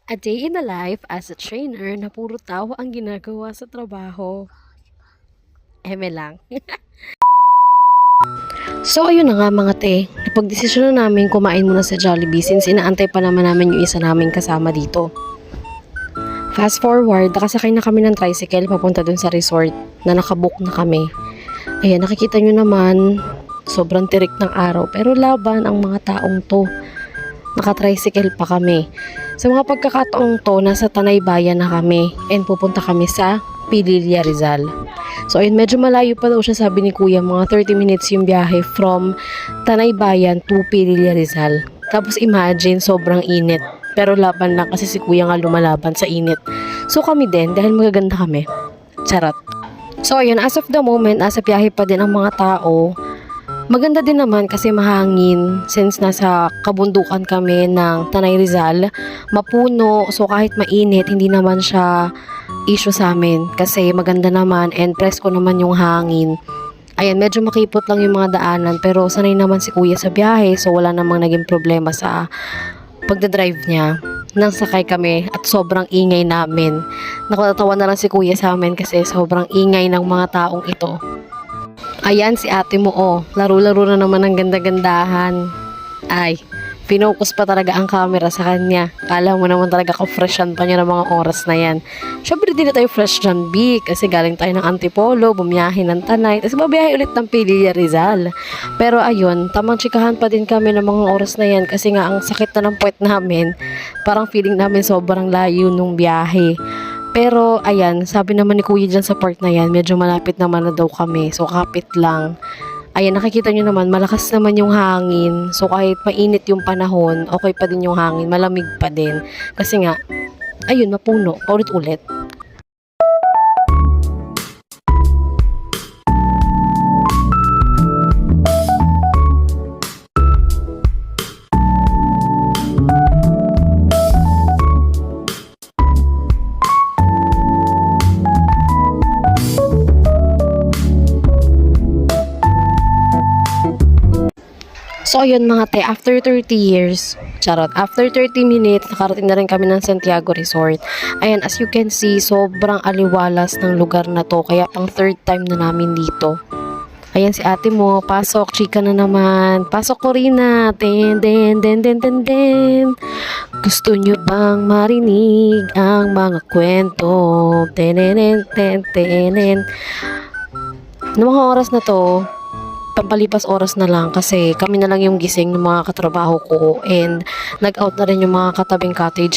A day in the life as a trainer na puro tawa ang ginagawa sa trabaho. Eme lang. So ayun na nga mga te, napagdesisyon na namin kumain muna sa Jollibee since inaantay pa naman namin yung isa naming kasama dito. Fast forward, nakasakay na kami ng tricycle papunta dun sa resort na nakabook na kami. Ayan, nakikita nyo naman, sobrang tirik ng araw pero laban ang mga taong to. Naka-tricycle pa kami. Sa mga pagkakataong to, nasa Tanay Bayan na kami and pupunta kami sa Pililla, Rizal. So ayun, medyo malayo pa daw siya, sabi ni Kuya, mga 30 minutes yung biyahe from Tanay Bayan to Pililla, Rizal. Tapos imagine, sobrang init. Pero laban lang kasi si Kuya nga lumalaban sa init. So kami din, dahil magaganda kami. Charot. So ayun, as of the moment, nasa biyahe pa din ang mga tao. Maganda din naman kasi mahangin since nasa kabundukan kami ng Tanay Rizal, mapuno, so kahit mainit hindi naman siya issue sa amin kasi maganda naman and presko naman yung hangin. Ayan, medyo makipot lang yung mga daanan pero sanay naman si Kuya sa biyahe so wala namang naging problema sa pagdadrive niya. Nang sakay kami at sobrang ingay namin. Nakatawa na lang si Kuya sa amin kasi sobrang ingay ng mga taong ito. Ayan si ate mo, oh. Laro-laro na naman ng ganda-gandahan. Ay, pinocus pa talaga ang camera sa kanya. Kala mo naman talaga ka-freshan pa niya ng mga oras na yan. Syempre din na tayo fresh dyan, B, kasi galing tayo ng Antipolo, bumiyahe ng Tanay, tapos babiyahe ulit ng Pililla, Rizal. Pero ayun, tamang tsikahan pa din kami ng mga oras na yan kasi nga ang sakit na ng puwet namin. Parang feeling namin sobrang layo nung biyahe. Pero, ayan, sabi naman ni Kuya dyan sa part na yan, medyo malapit naman na daw kami. So, kapit lang. Ayan, nakikita nyo naman, malakas naman yung hangin. So, kahit mainit yung panahon, okay pa din yung hangin, malamig pa din. Kasi nga, ayun, mapuno, paulit-ulit. So, ayun mga te, after 30 years, charot, after 30 minutes, nakarating na rin kami ng Santiago Resort. Ayan, as you can see, sobrang aliwalas ng lugar na to, kaya pang third time na namin dito. Ayan si ate mo, pasok, chika na naman, pasok Corina, ten, ten, ten, ten, ten, ten. Gusto nyo bang marinig ang mga kwento? Tenenen, ten, tenen. Noong mga oras na to, pampalipas oras na lang kasi kami na lang yung gising ng mga katrabaho ko and nag-out na rin yung mga katabing cottage